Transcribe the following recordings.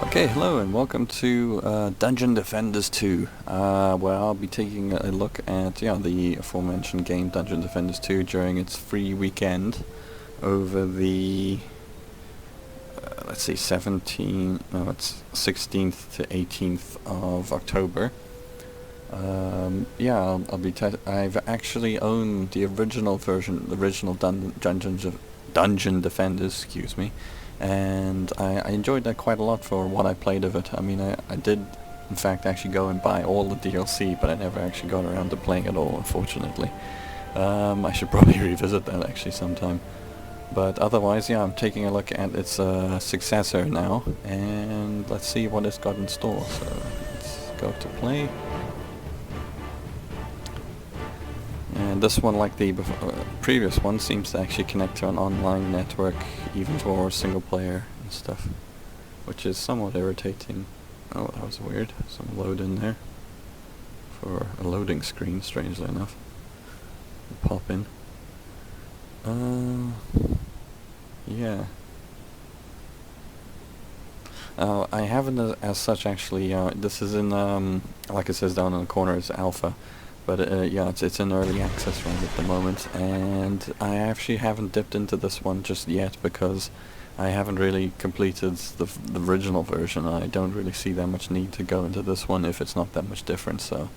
Okay, hello and welcome to Dungeon Defenders 2, where I'll be taking a look at the aforementioned game Dungeon Defenders 2 during its free weekend over the, let's see, 16th to 18th of October. I've actually owned the original version, the original Dungeon Defenders, excuse me. And I enjoyed that quite a lot for what I played of it. I mean, I did, in fact, actually go and buy all the DLC, but I never actually got around to playing it all, unfortunately. I should probably revisit that actually sometime. But otherwise, yeah, I'm taking a look at its successor now, and let's see what it's got in store. So, let's go to play. And this one, like the previous one, seems to actually connect to an online network, even for single player and stuff, which is somewhat irritating. Oh, that was weird. Some load in there for a loading screen, strangely enough. Pop in. Yeah. I haven't as such actually. This is in like it says down in the corner, it's alpha. But it's in early access right at the moment, and I actually haven't dipped into this one just yet because I haven't really completed the original version. I don't really see that much need to go into this one if it's not that much different, so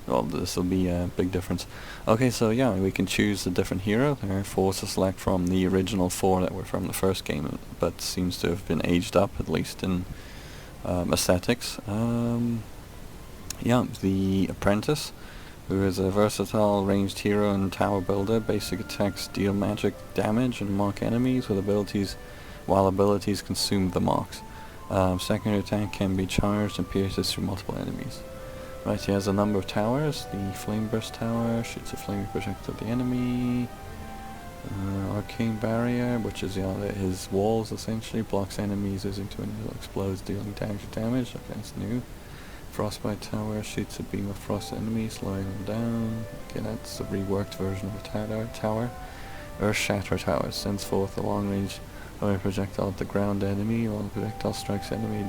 well, this will be a big difference. Okay, so yeah, we can choose a different hero. There are 4 to select from the original 4 that were from the first game, but seems to have been aged up, at least in aesthetics. The Apprentice, who is a versatile ranged hero and tower builder. Basic attacks deal magic damage and mark enemies with abilities, while abilities consume the marks. Secondary attack can be charged and pierces through multiple enemies. Right, he has a number of towers. The Flame Burst Tower shoots a flaming projectile at the enemy. Arcane Barrier, which is his walls essentially, blocks enemies using to explodes, dealing damage. Okay, that's new. Frostbite Tower shoots a beam of frost enemies, slowing them down. Okay, that's a reworked version of a tower. Earth Shatter Tower sends forth a long-range projectile at the ground enemy, while the projectile strikes enemy.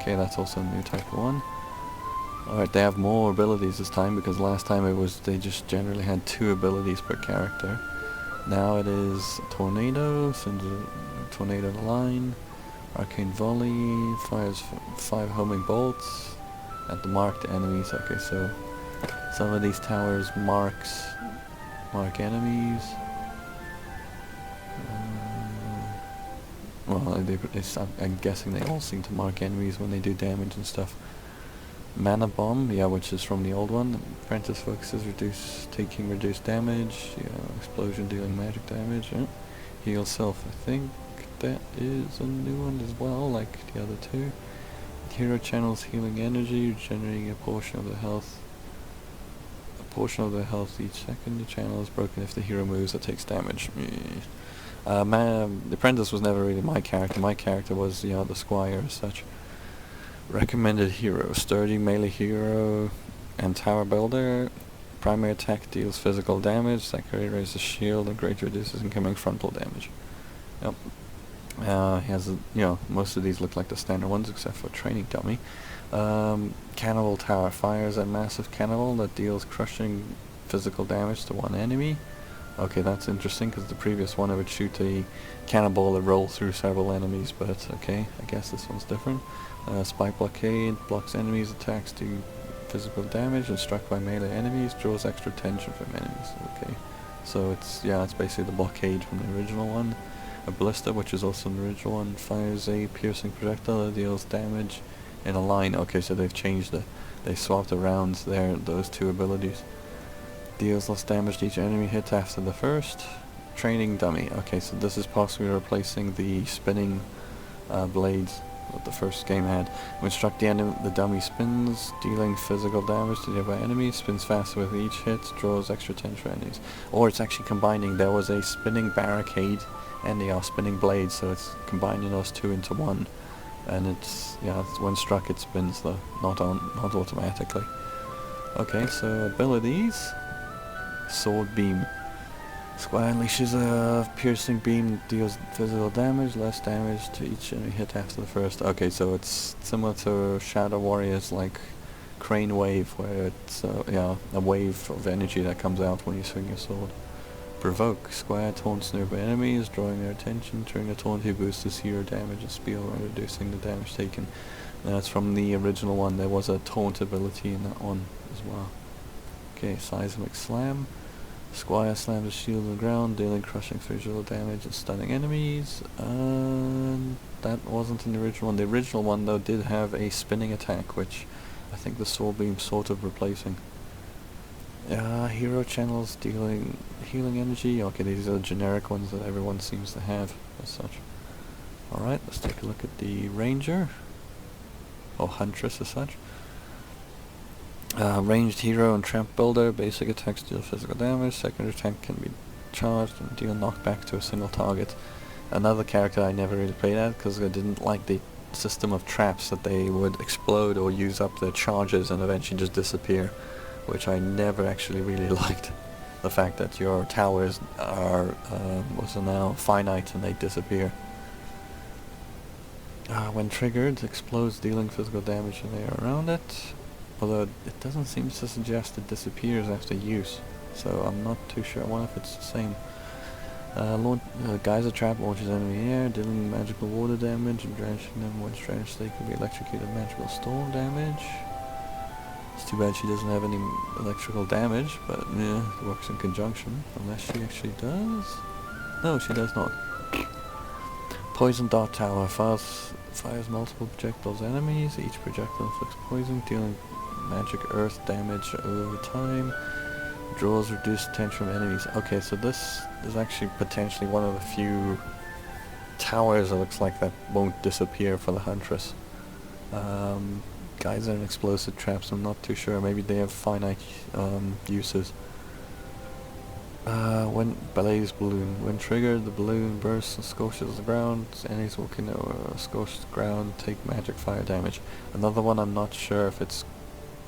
Okay, that's also a new type of one. Alright, they have more abilities this time, because last time they just generally had 2 abilities per character. Now it is Tornado, sends a tornado line. Arcane Volley fires 5 homing bolts at the marked enemies. Okay, so some of these towers mark enemies. I'm guessing they all seem to mark enemies when they do damage and stuff. Mana Bomb, which is from the old one. Apprentice focuses taking reduced damage. Explosion dealing magic damage. Heal self, I think. That is a new one as well, like the other 2. Hero channels healing energy, regenerating a portion of the health each second. The channel is broken if the hero moves or takes damage. The Apprentice was never really my character. My character was the Squire as such. Recommended hero: sturdy melee hero and tower builder. Primary attack deals physical damage. Secondary raises shield and greatly reduces incoming frontal damage. Yep. He has, most of these look like the standard ones except for Training Dummy. Cannibal Tower fires a massive cannibal that deals crushing physical damage to one enemy. Okay, that's interesting because the previous one I would shoot a cannibal that roll through several enemies, but okay, I guess this one's different. Spike Blockade blocks enemies' attacks to physical damage and struck by melee enemies, draws extra tension from enemies. Okay, so it's basically the blockade from the original one. A Ballista, which is also the original one, fires a piercing projectile that deals damage in a line. Okay, so they've changed they swapped around those 2 abilities. Deals less damage to each enemy hit after the first. Training Dummy. Okay, so this is possibly replacing the spinning blades that the first game had. When struck, the dummy spins, dealing physical damage to nearby enemies, spins faster with each hit, draws extra tension for enemies. Or it's actually combining. There was a spinning barricade and the spinning blades, so it's combining those 2 into one. And it's when struck it spins though, not automatically. Okay, so abilities. Sword Beam. Squire unleashes a piercing beam, deals physical damage, less damage to each enemy hit after the first. Okay, so it's similar to Shadow Warriors, like Crane Wave, where it's yeah, a wave of energy that comes out when you swing your sword. Provoke. Squire taunts nearby enemies, drawing their attention. During the taunt, he boosts his hero damage and speed while reducing the damage taken. That's from the original one. There was a taunt ability in that one as well. Okay, Seismic Slam. Squire slams his shield on the ground, dealing crushing physical damage and stunning enemies. That wasn't in the original one. The original one, though, did have a spinning attack, which I think the Soul Beam's sort of replacing. Hero channels dealing healing energy. Okay, these are the generic ones that everyone seems to have as such. Alright, let's take a look at the Ranger. Or Huntress as such. Ranged hero and tramp builder. Basic attacks deal physical damage. Second attack can be charged and deal knockback to a single target. Another character I never really played at because I didn't like the system of traps that they would explode or use up their charges and eventually just disappear, which I never actually really liked. The fact that your towers are now finite and they disappear. When triggered, explodes, dealing physical damage in the air around it. Although it doesn't seem to suggest it disappears after use, so I'm not too sure. I wonder if it's the same. Geyser Trap launches enemy in the air, dealing magical water damage and drenching them. When drenched, they can be electrocuted. Magical storm damage. It's too bad she doesn't have any electrical damage, but yeah, it works in conjunction. Unless she actually does. No, she does not. Poison Dart Tower fires multiple projectiles at enemies. Each projectile inflicts poison, dealing magic earth damage over time. Draws reduced attention from enemies. Okay, so this is actually potentially one of the few towers it looks like that won't disappear for the Huntress. Geyser and explosive traps, I'm not too sure. Maybe they have finite uses. When Blaze Balloon. When triggered, the balloon bursts and scorches the ground. Enemies walking over scorched ground take magic fire damage. Another one I'm not sure if it's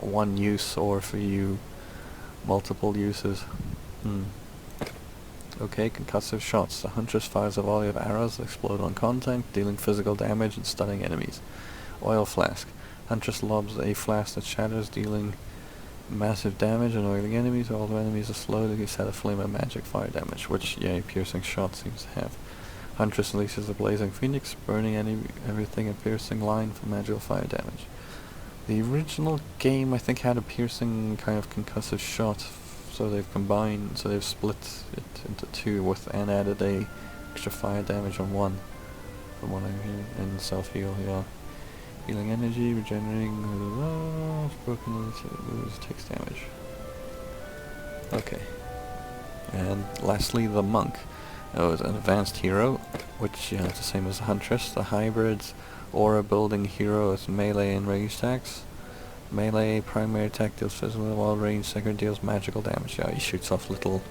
one use or for you multiple uses. Okay, concussive shots. The Huntress fires a volley of arrows that explode on contact, dealing physical damage and stunning enemies. Oil Flask. Huntress lobs a flask that shatters, dealing massive damage and oiling enemies. All the enemies are slowly set aflame of magic fire damage, which, yeah, piercing shot seems to have. Huntress releases a blazing phoenix, burning everything in piercing line for magical fire damage. The original game, I think, had a piercing kind of concussive shot, so they've split it into two and added a extra fire damage on one, from what I'm hearing, and self-heal, yeah. Healing energy, regenerating, broken, takes damage. Okay. And lastly, the Monk. It's an advanced hero, which is the same as the Huntress. The hybrid's aura building hero is melee and range attacks. Melee primary attack deals physical, while range second deals magical damage. Yeah, he shoots off little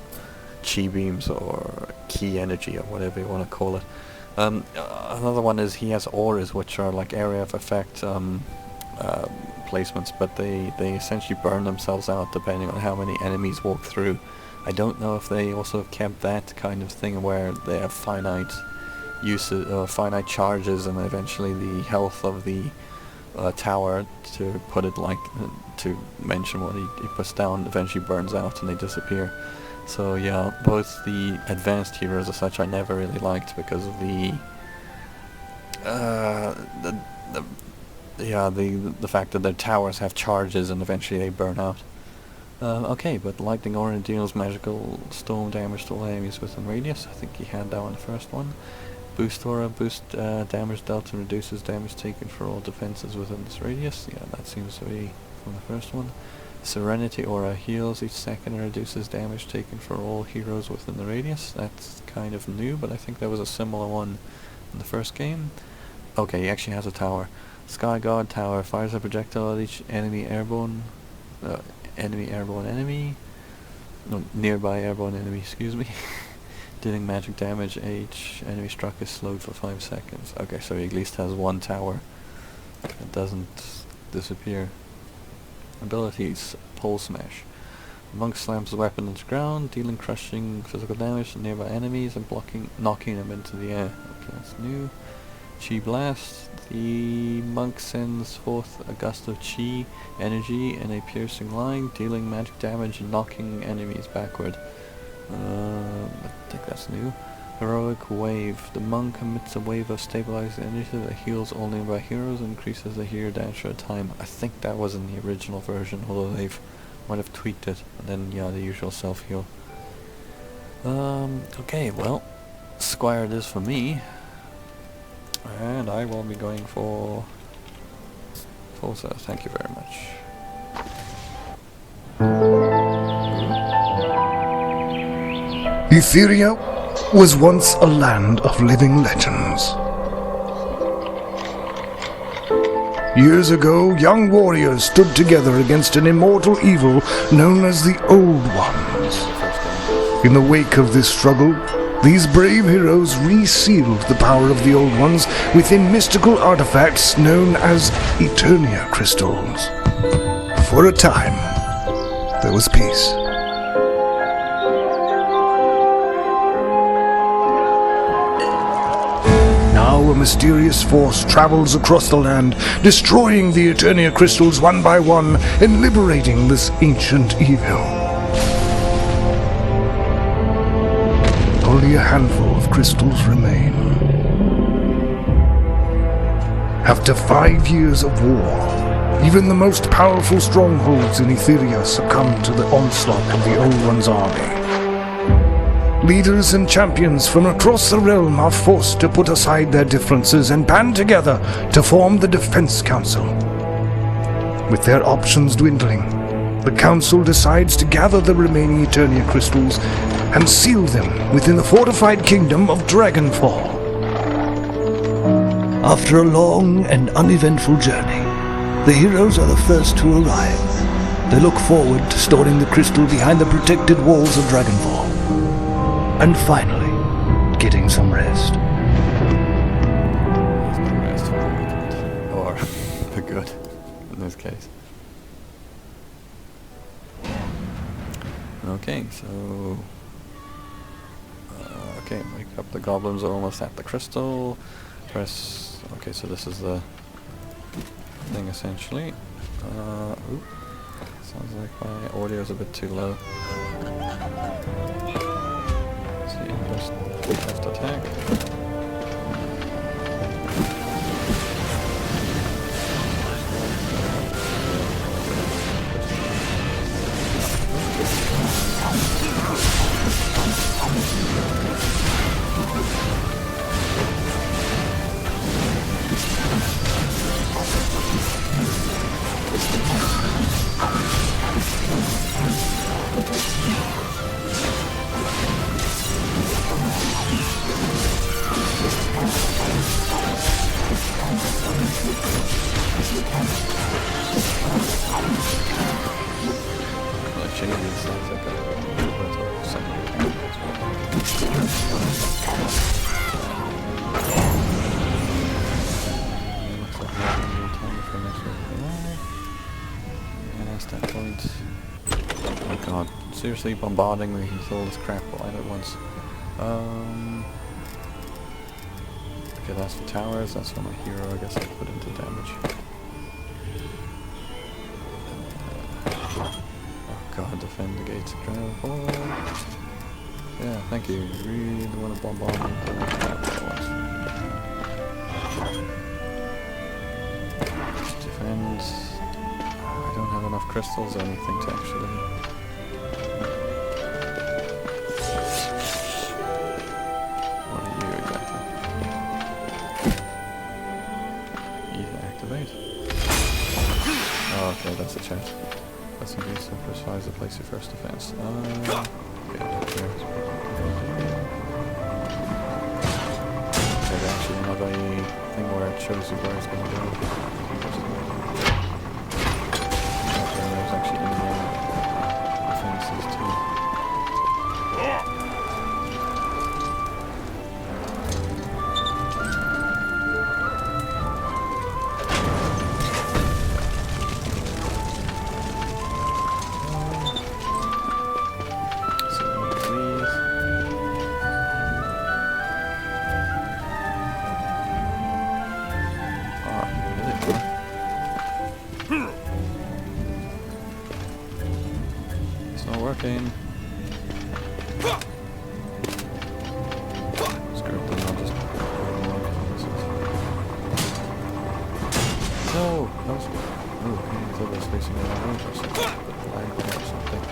chi beams or key energy or whatever you want to call it. Another one is he has auras, which are like area of effect placements, but they essentially burn themselves out depending on how many enemies walk through. I don't know if they also have kept that kind of thing where they have finite uses, finite charges, and eventually the health of the tower, to put it like, to mention what he puts down, eventually burns out and they disappear. So yeah, both the advanced heroes as such I never really liked because of the fact that their towers have charges and eventually they burn out. Okay, but Lightning Aura deals magical storm damage to all enemies within radius. I think he had that one the first one. Boost Aura, boost damage dealt and reduces damage taken for all defenses within this radius. Yeah, that seems to be from the first one. Serenity Aura heals each second and reduces damage taken for all heroes within the radius. That's kind of new, but I think there was a similar one in the first game. Okay, he actually has a tower. Sky God Tower fires a projectile at each enemy airborne enemy. No, nearby airborne enemy, excuse me. Dealing magic damage, each enemy struck is slowed for 5 seconds. Okay, so he at least has one tower that doesn't disappear. Abilities: Pole Smash. Monk slams the weapon into the ground, dealing crushing physical damage to nearby enemies and knocking them into the air. Okay, that's new. Chi Blast. The monk sends forth a gust of chi energy in a piercing line, dealing magic damage and knocking enemies backward. I think that's new. Heroic Wave. The monk emits a wave of stabilizing energy that heals only by heroes and increases the hero damage for a time. I think that was in the original version, although they've might have tweaked it. And then, yeah, the usual self-heal. Okay, well, Squire it is for me. And I will be going for Forza. Thank you very much. Etheria was once a land of living legends. Years ago, young warriors stood together against an immortal evil known as the Old Ones. In the wake of this struggle, these brave heroes resealed the power of the Old Ones within mystical artifacts known as Eternia crystals. For a time, there was peace. Now a mysterious force travels across the land, destroying the Eternia crystals one by one and liberating this ancient evil. Only a handful of crystals remain. After 5 years of war, even the most powerful strongholds in Etheria succumb to the onslaught of the Old One's army. Leaders and champions from across the realm are forced to put aside their differences and band together to form the Defense Council. With their options dwindling, the Council decides to gather the remaining Eternia crystals and seal them within the fortified kingdom of Dragonfall. After a long and uneventful journey, the heroes are the first to arrive. They look forward to storing the crystal behind the protected walls of Dragonfall. And finally, getting some rest. Rest for the weekend. Or the good, in this case. Okay, so... okay, wake up, the goblins are almost at the crystal. Press... okay, so this is the thing essentially. Oop. Sounds like my audio is a bit too low. Just left attack. Oh god, seriously bombarding me with all this crap all at once. Okay, that's for towers, that's for my hero, I guess I'll put into damage. Oh god, defend the gates of Dragonfall. Yeah, thank you. You really want to bombard me with all this crap all at once. Defend. I don't have enough crystals or anything to actually... What are you exactly? Either activate. Oh, okay, that's a chat. That's indeed simplifies the place your first defense. Okay, there's actually another thing where it shows you where it's going to go. There's actually defenses too. in. Screw it, then I'll just... No! That was... Oh, okay, I thought I was facing the wrong way for a second. But lag there or something.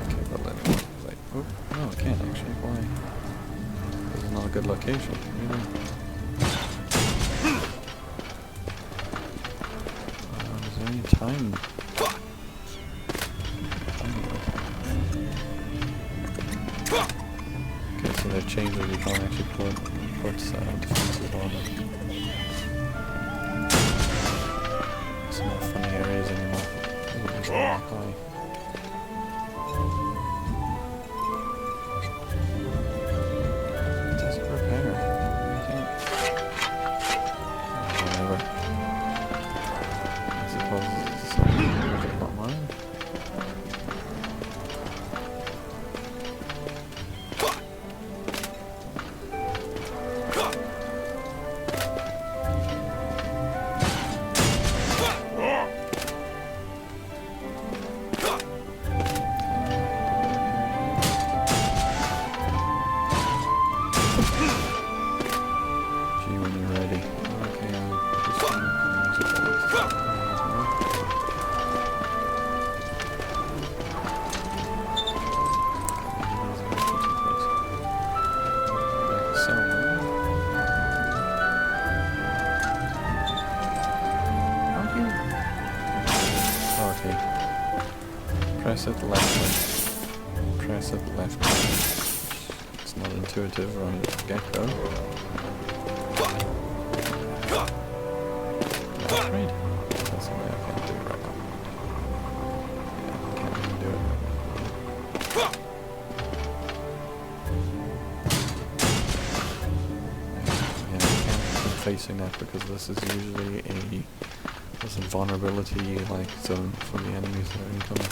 Okay, but let me... Wait. Oh, no, I can't actually. Why? This is not a good location, really. Is there any time? Okay, so they've changed it. You can't actually put defenses on them. It's not funny areas anymore. Ooh, there's a lot high. It doesn't repair. You can't. Whatever. I suppose it's not mine. Gee, when you're ready. Okay, just gonna use it like this. Okay. Press it left click. Press it left click. It's not intuitive from the get-go. That's right. That's something I can't do right now. Yeah, I can't even do it right now. Yeah, I can't keep facing that because this is usually there's a vulnerability like zone for the enemies that are incoming.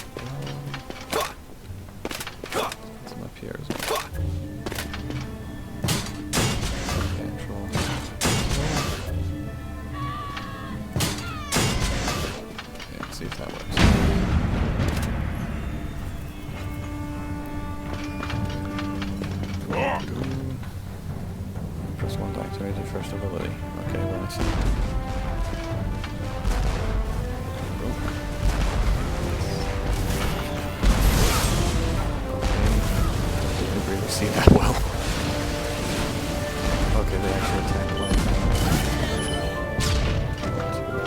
It's up here as well. Control. Okay, let's see if that works. Press 1 to activate your first ability. Okay, well I see. See that well. Okay, they actually attack like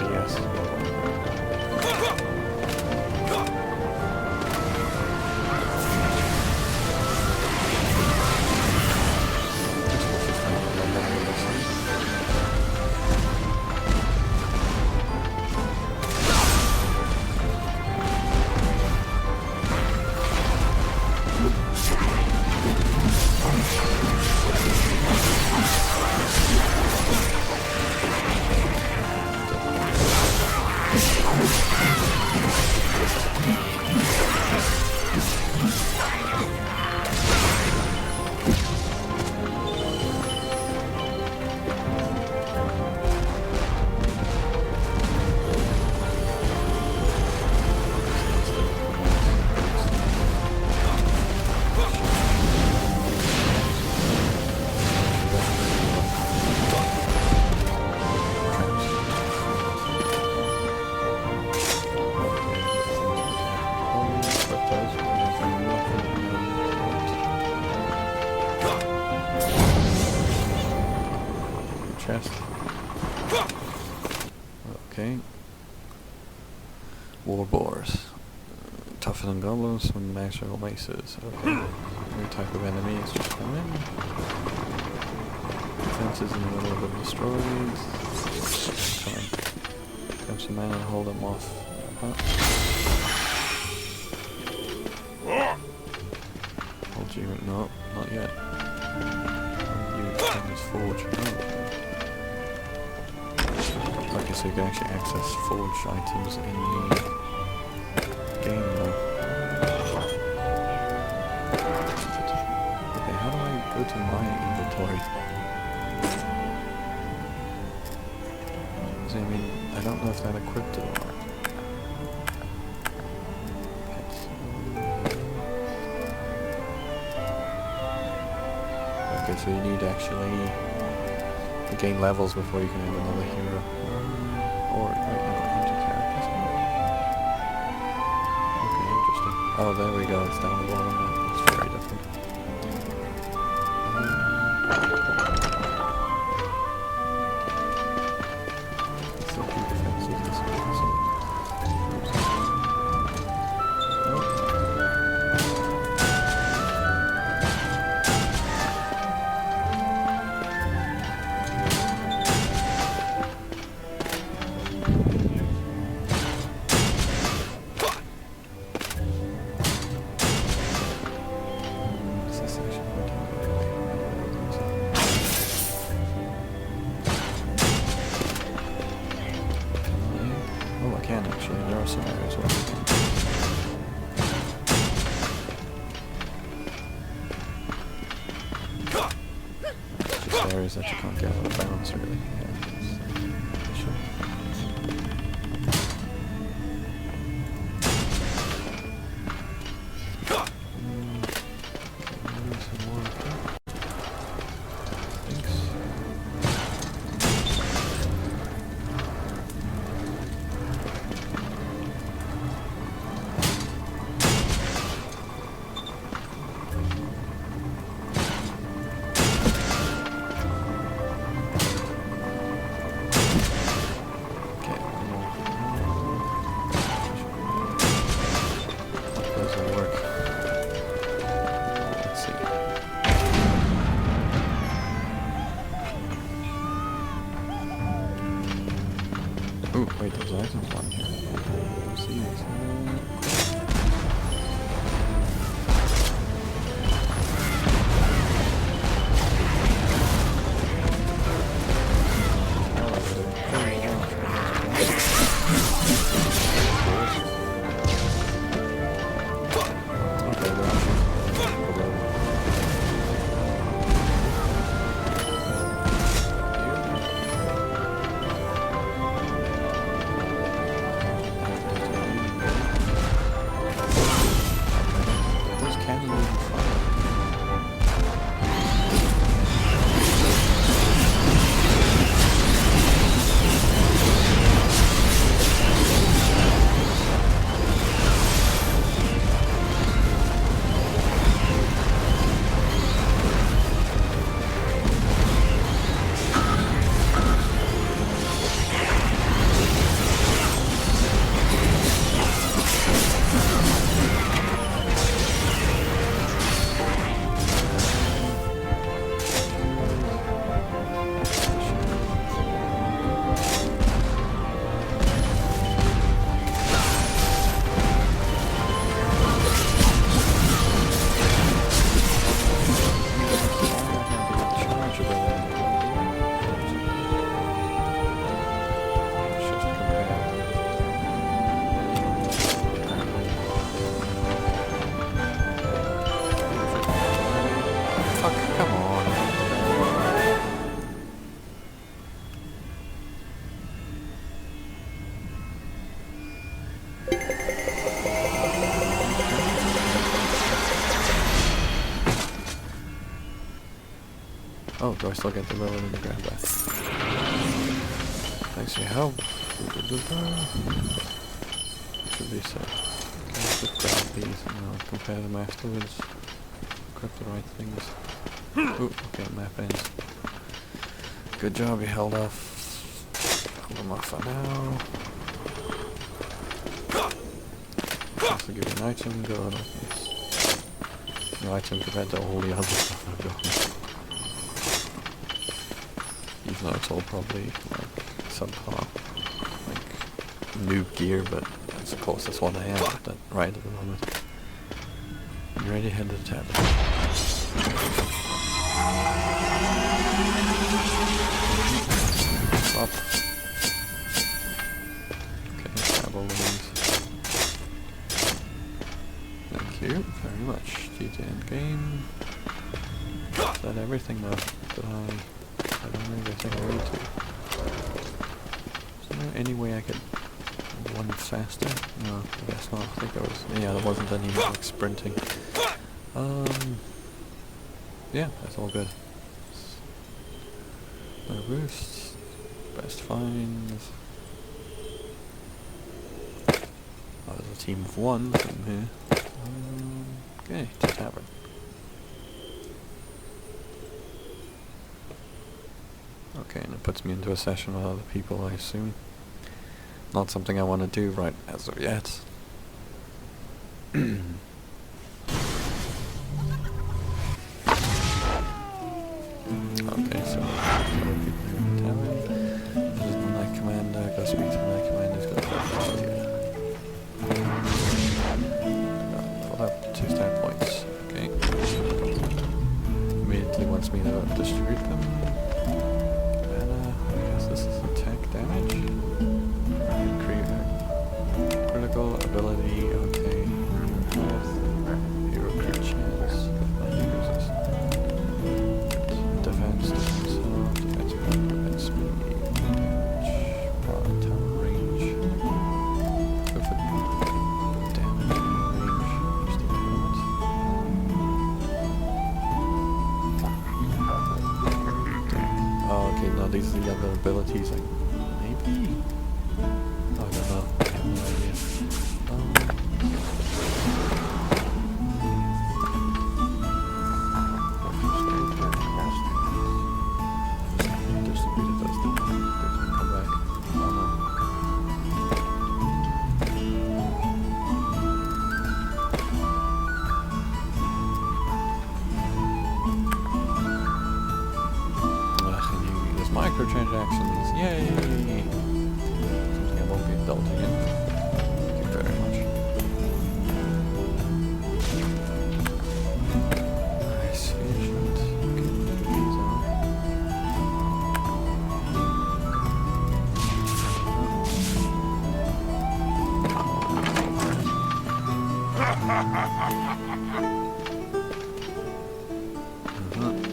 BS. Chest. Okay. War boars. Tougher than goblins with magical maces. Okay. New type of enemy is just come in. Defenses in the middle of it destroyed. Coming. Grab some mana and hold them off. Hold you, no, not yet. You is forge. Oh. Okay, so you can actually access forged items in the game now. inventory. I mean, I don't know if that equipped it or not. Okay, so you need actually to gain levels before you can have another hero. Or, wait, no, enter characters. Okay, interesting. Oh, there we go, it's down the bottom now. It's very different. So keep defenses and stuff. There are some areas where we can. Just areas that you can't get out of bounds, really. Yeah. Sure. Some more up there. Thanks. Ooh, wait, those items on here. See these. Oh, do I still get the ability to grab that? Thanks for your help. Should be safe. Okay, let's just grab these and I'll compare them afterwards. Grab the right things. Ooh, okay, map ends. Good job, you held off. Hold them off for now. Also give you an item, go on. No item compared to all the other stuff I've got. Even though it's all probably like subpar, like noob gear, but that's of course that's what I am at that right at the moment. You ready? Head to the tab. Stop. Okay, grab all of these. Thank you very much. GT Endgame. Is that everything though? I don't know everything I need to. Is there any way I could run faster? No, I guess not. I think yeah, there wasn't any like sprinting. Yeah, that's all good. No boosts, best finds. Oh, there's a team of one in here. Okay, to tavern. Okay, and it puts me into a session with other people, I assume. Not something I want to do right as of yet. Okay, so other people here in the tavern. This is the Knight Commander. Go speak to the Knight Commander. He's got a level up 2 stat points. Okay. Immediately wants me to distribute them. I guess this is attack damage. Critical ability, okay. Health. Hero crit chance. Defense, defense speed, tower range. Go for damage range. Just a moment. Oh, okay, now these are the other abilities. Like, maybe? Oh, I don't know. I have no idea. Microtransactions, yay! Something I won't be indulging in. Thank you very much. Nice, efficient. Okay, put these on.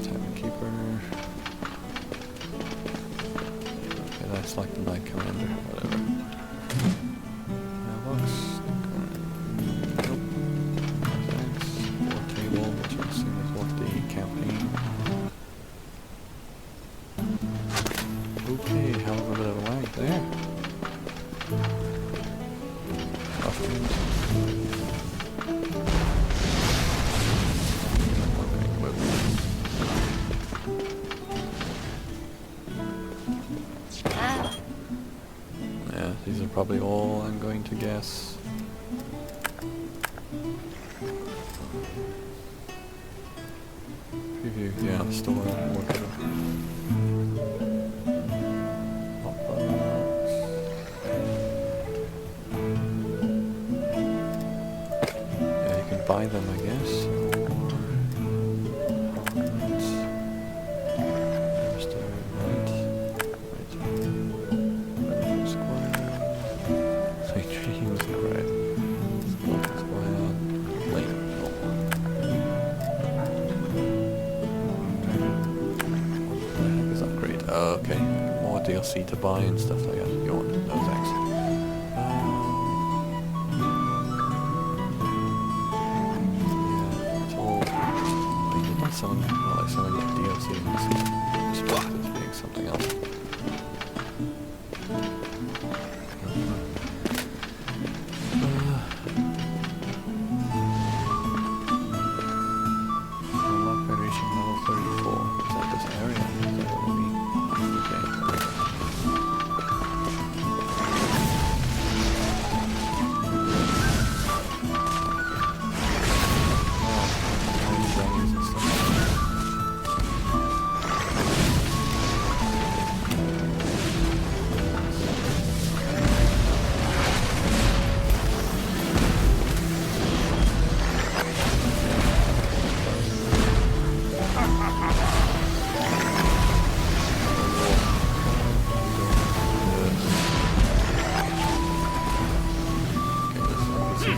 Tavern Keeper. That's like the Knight Commander, whatever. Mailbox. Nope. No thanks. War table, which I assume is what the campaign. Okay, hell of a bit of a lag there. Yeah, these are probably all I'm going to guess. Preview, yeah, store, whatever. Yeah, you can buy them, I guess. Okay, more DLC to buy and stuff like that. You want? No thanks. Yeah, it's all like you're not selling, not like selling DLC in this respect as being something else. Unlock by reaching level 34. Is that this area? Is that what we mean?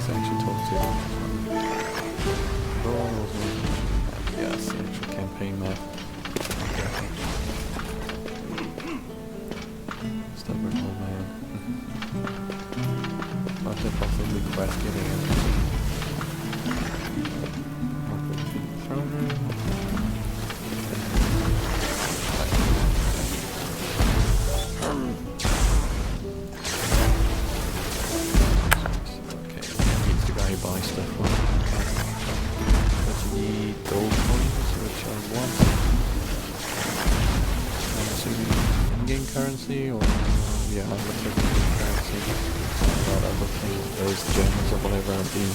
Section total 0. Yes, the actual campaign map. Stubborn old man. Must have possibly quest getting in. Throne room. Okay, he's the guy who buys stuff for him. But you need gold coins, which I want. I'm assuming in-game currency, or yeah, I'm looking at in-game currency. Well, I'm looking at those gems or whatever are the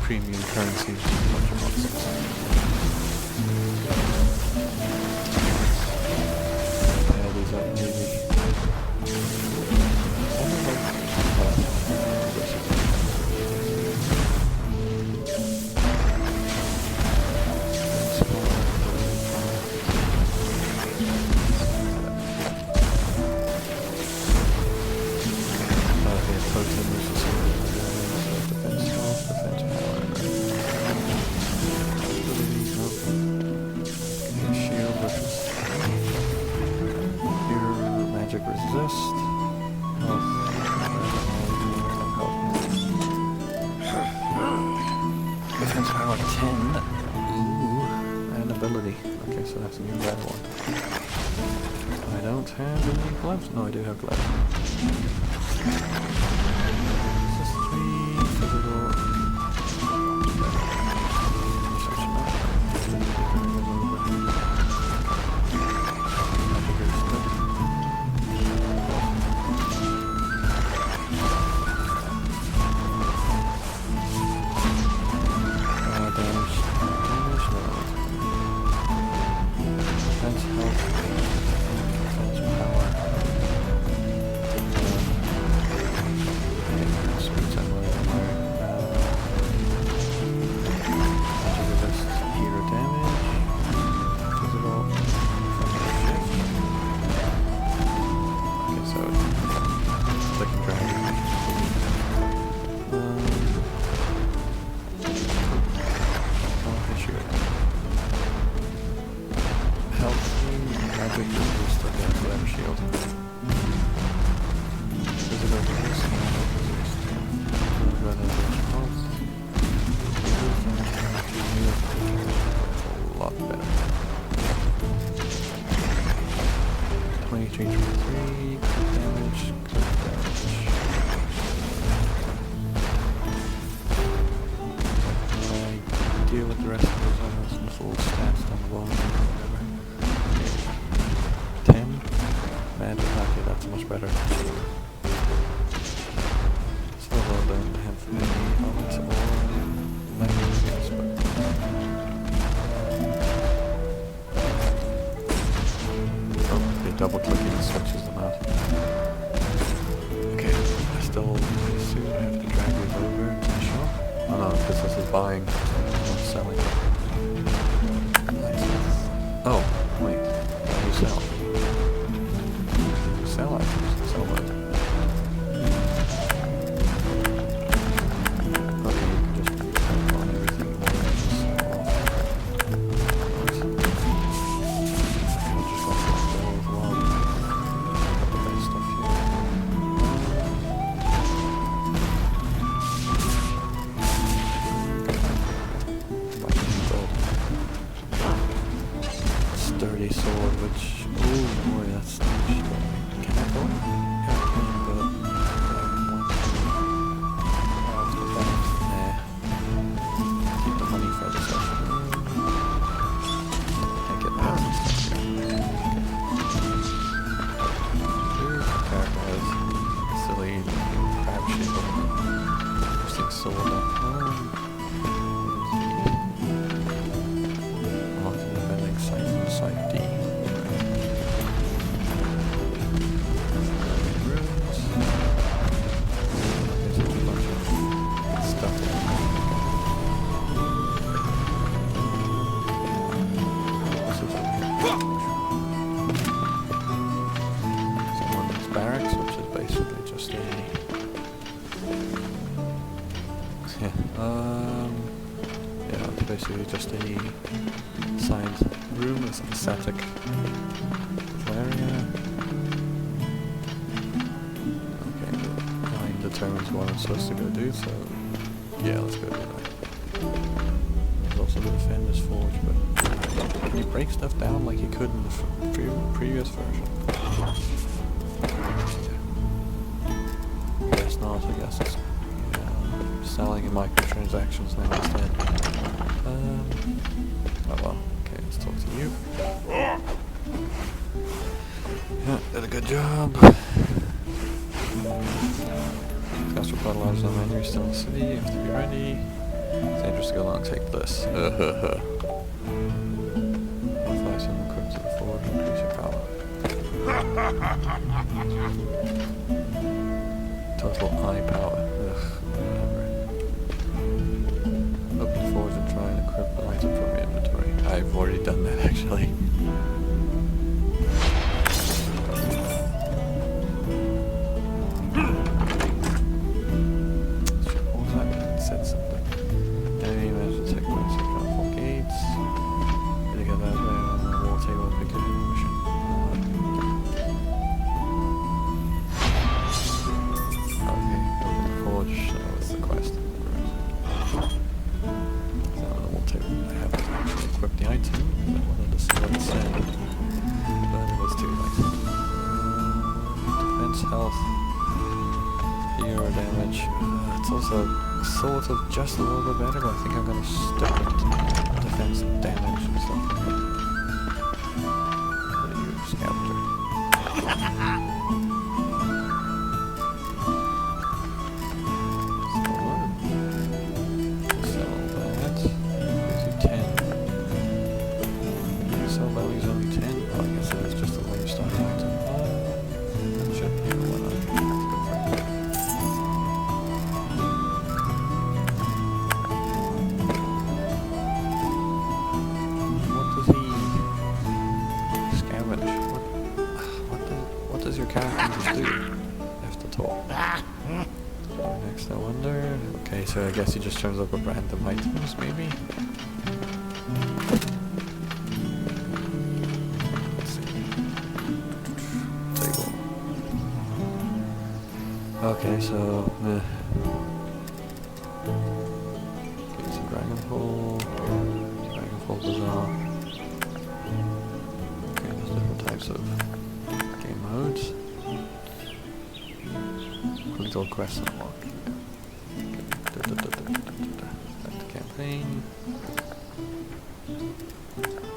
premium currency. Bunch of nonsense. Yeah, these are maybe. Magic resist. Defense power 10. Ooh, and ability. Okay, so that's a new red one. I don't have any gloves. No, I do have gloves. This is 3 physical. Deal with the rest of those almost some full stats down the bottom or whatever. 10? Magic, okay, that's much better. So well, don't have any elements or languages, but oh, okay, double clicking switches them out. Okay, I still assume I have to drag these over to the shop. Oh no, because this is buying. Selling. Oh, wait. How do you sell? Sell items. Sell what? Okay, you can just click on everything. I'll just go for as well. Got the base stuff here. Sturdy sword, which, oh boy, that's can I go? Yeah, I can, but nah. Keep the money for the session. Can't get past this stuff here. Here's the character has silly crab shape of interesting sword. Site D. There's a whole bunch of stuff. Someone's barracks, which is basically just a Yeah, it's basically just a side room, it's like a static area. Okay, the line determines what I'm supposed to go do, so yeah, let's go do that. There's also the Defender's Forge, but can you break stuff down like you could in the previous version? Guess not, I guess it's selling in microtransactions now instead. Oh well, okay, let's talk to you. Yeah, did a good job. Cast report alarms on menu, still in the city, you have to be ready. It's dangerous to go along, take this. Modify some equipment to the forge, increase your power. Total eye power. Ugh, whatever. Open the forge and try and equip an item from your inventory. I've already done that actually. What was that? It said something. Enemy managed to take points at powerful gates. Gonna get that way on the wall table and pick up the mission. Okay, open the forge. That was the quest. So on the wall table, I haven't actually equipped the item. I wanted to see what it said, but it was too late. Defense, health, hero damage. It's also sort of just a little bit better, but I think I'm gonna stick with defense damage and stuff like that. What are you, scavenger? Sell that. Gives you 10. Sell value's only 10. Oh, I guess it is just a way start item. Should be, why not? What does he scavenge? What does your character just do? I have to talk. Next, I wonder. Okay, so I guess he just turns up with random items, maybe? Let's see. Table. Okay, so. Okay, so Dragonfall. Dragonfall Bazaar. Okay, there's different types of game modes. Complete all quests unlocked. Back to campaign.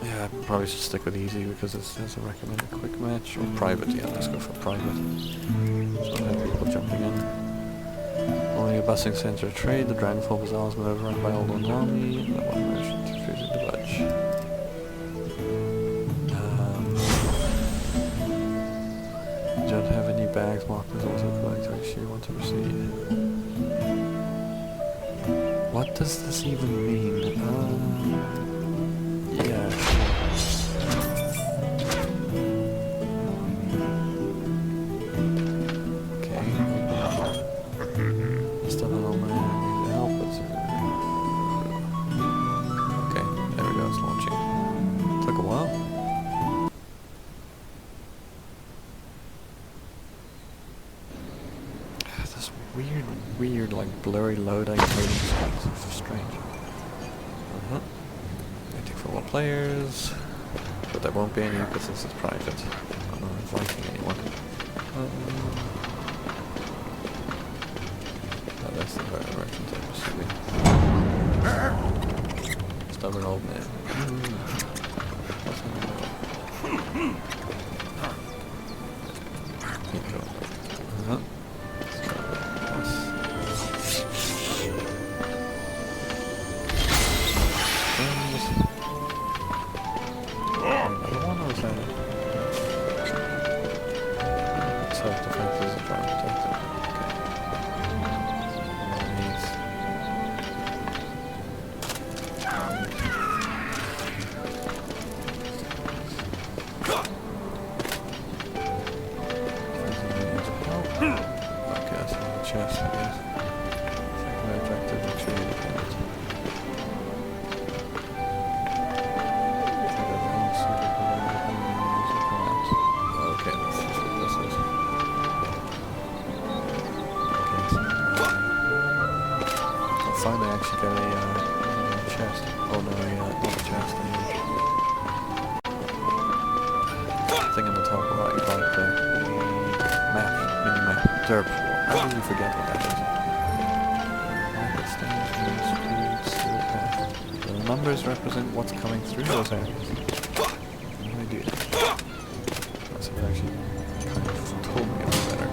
Yeah, I probably should stick with easy because it says a recommended quick match. Or private, yeah, let's go for private. So I have people jumping in. Only a busing center of trade, the Dragonfall Bazaar has been overrun by Old One's army, and the one merchant refuses to budge. You don't have any bags marked as auto collect, are you sure you want to proceed? What does this even mean? Yeah, sure. Okay. Still an old man, needs help, but okay, there we go, it's launching. Took a while. This weird, like blurry loading screens. It's strange. Waiting for more players, but there won't be any because this is private. I'm not inviting anyone. Oh, that's the very merchant I'm assuming. Stubborn old man. What's in the Keep going. Self-defense is a trying to protect it. Okay. finally actually get a chest. Oh no, not a chest. A thing on the top right, like the map, mini-map. Derp. How do we forget what that is? The numbers represent what's coming through those areas. No idea. That's actually kind of told me a bit better.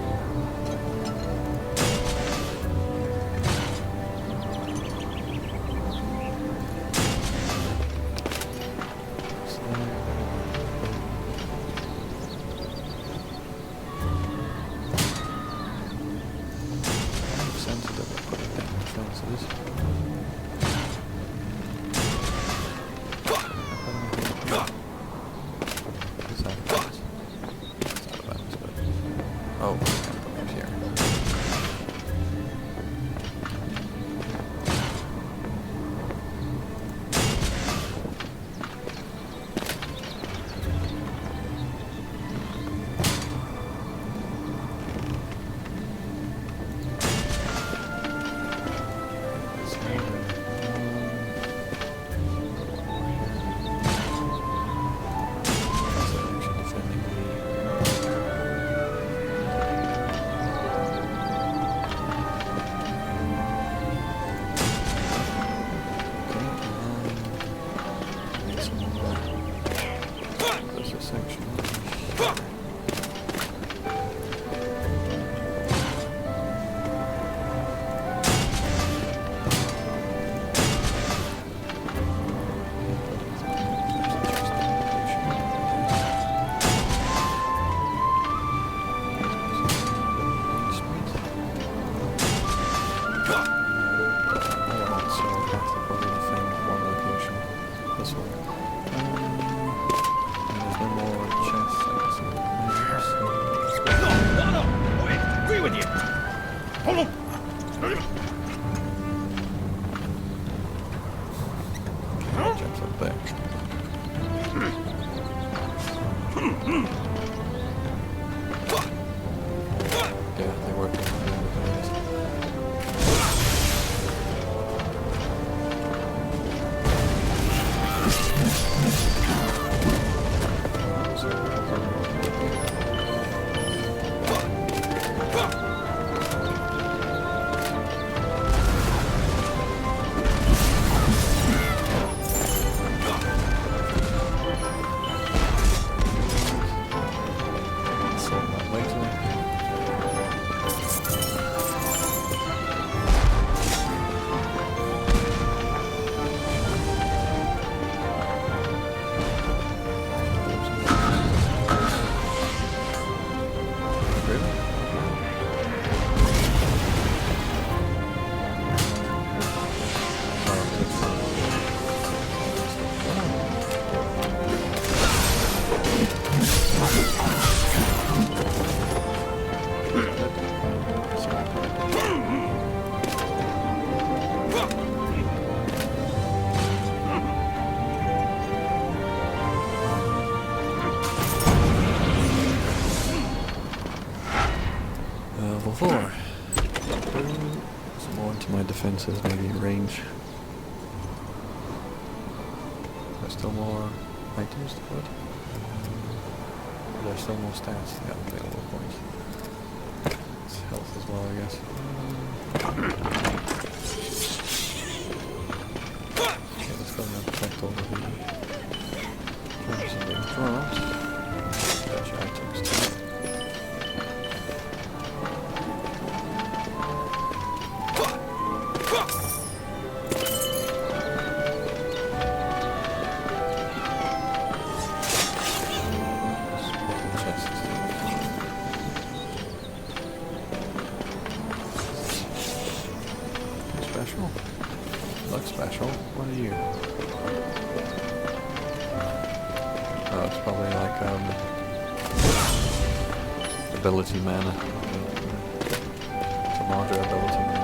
Oh, up here. Jumps up there. Yeah, they work. Level 4. Some more into my defenses, maybe range. There's still more items to put. There's still more stats. Yeah, available points. It's health as well, I guess. Okay, let's go and protect all of the drops and the drops. There's your items too. Look special. What are you? Oh, it's probably like ability mana. It's a larger ability mana.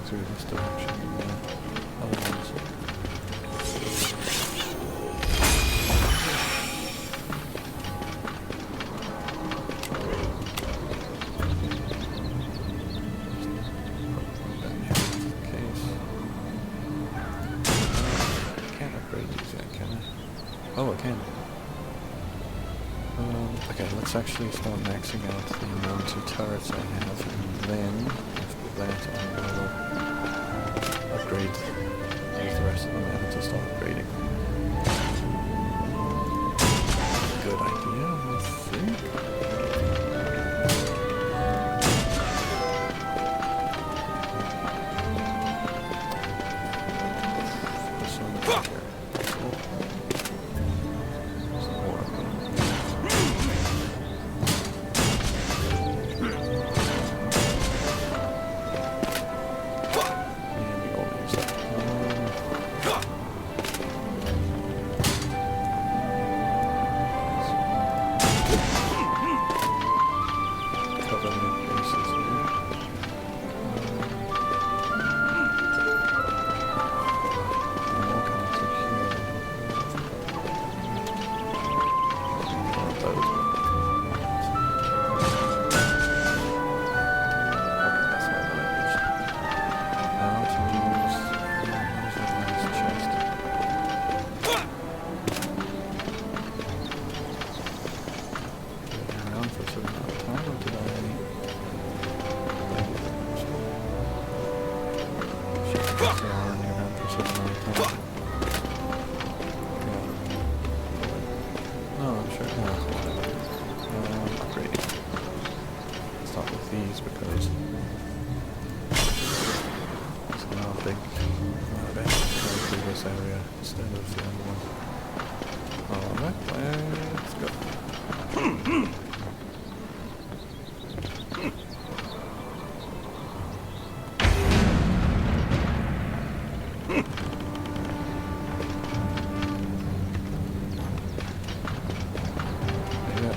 through this direction. Otherwise, can't upgrade these yet, can I? Oh, I can. Okay, let's actually start maxing out the amount of turrets I have, and then after that I will upgrade, use the rest of the mana to start upgrading. Good idea, I think. So much here. Cool. Some more upgrades. These because it's now big. Better go through this area instead of the other one. Alright, let's go.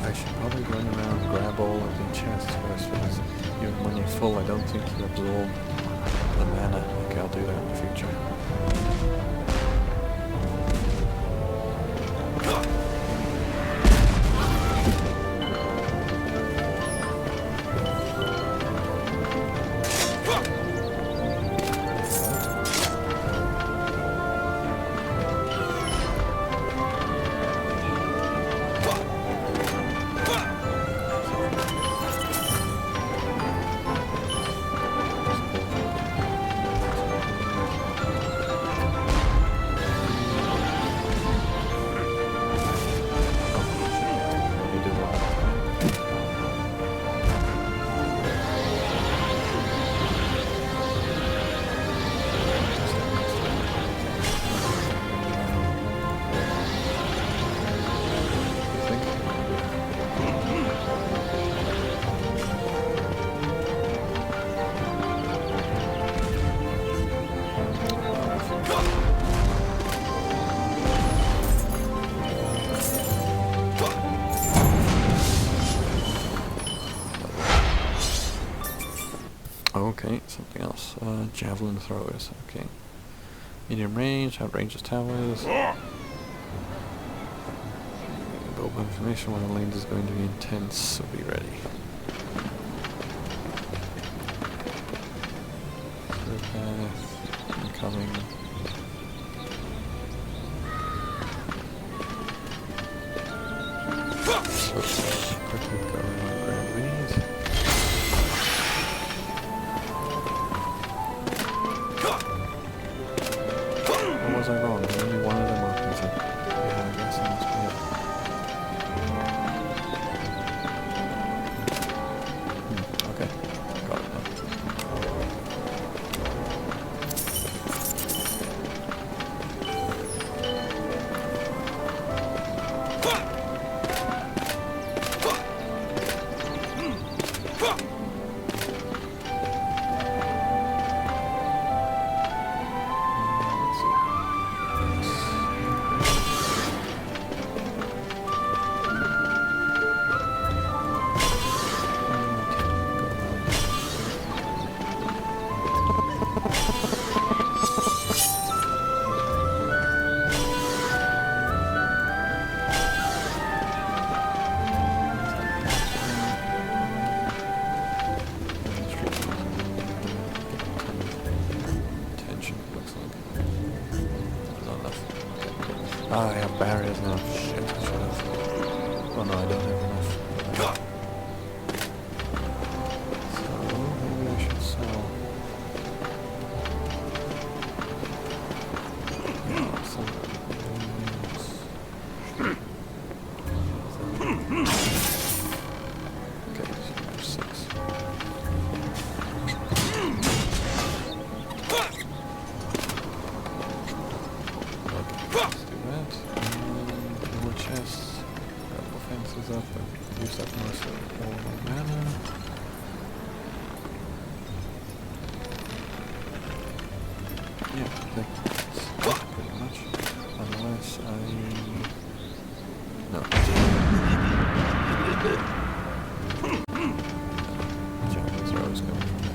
I should probably run around and grab all of the chests first, because even when you're full, I don't think you absorb the mana. Okay, I'll do that in the future. Okay, something else. Javelin throwers, okay. Medium range, outranges towers. Build information when the lane is going to be intense, so be ready. Through path, incoming. So, quickly go and grab these. Was I wrong? Only one of them opens it. Yeah, I guess that must be it. Okay, got it now. enough barriers now. Shit, I should have. Oh no, I don't have enough. So maybe I should sell. Yeah, some okay, so there's 6. Let's do that. And more chests. Couple fences up. I've used up most of all my mana. Yeah, I think that's pretty much. Unless I... No. Japanese rose going from there.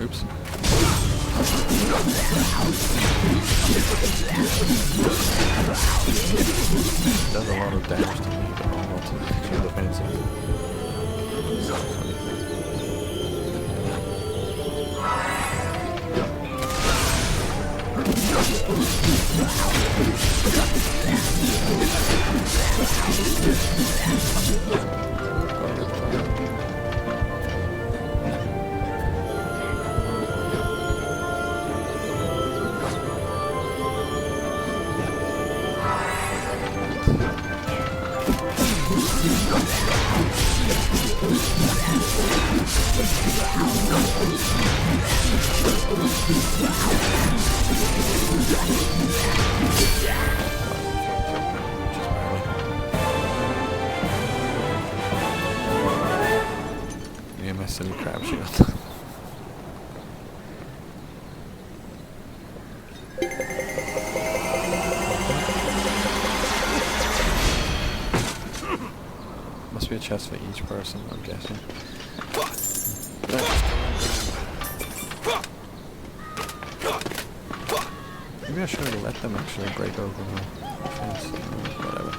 Oops. Does a lot of damage to me, but not to the fencing. Yeah, my silly crab shield. Must be a chest for each person, I'm guessing. Maybe I should have let them actually break over the fence. Whatever.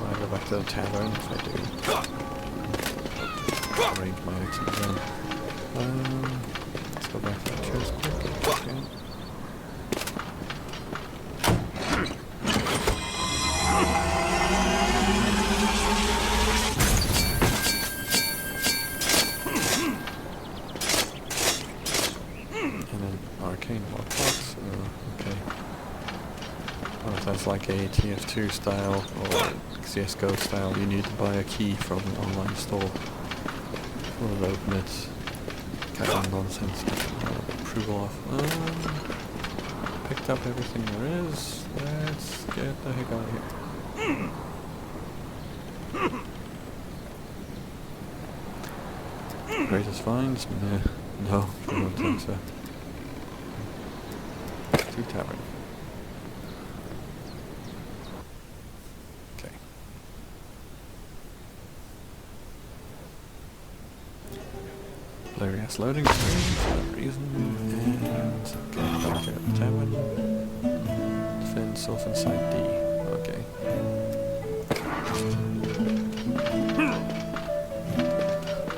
I'll go back to the tavern if I do. Range my axe again. Let's go back to that chest quickly. Okay. Arcane lockbox. Okay. What if is like a TF2 style or CSGO style, you need to buy a key from an online store in order to open it. Kind of nonsense. Approval off. Picked up everything there is. Let's get the heck out of here. Greatest finds? No, I don't think so. To tavern. Okay. Blurry ass loading screen for that reason. And get back here at the tavern. Defend self inside D. Okay.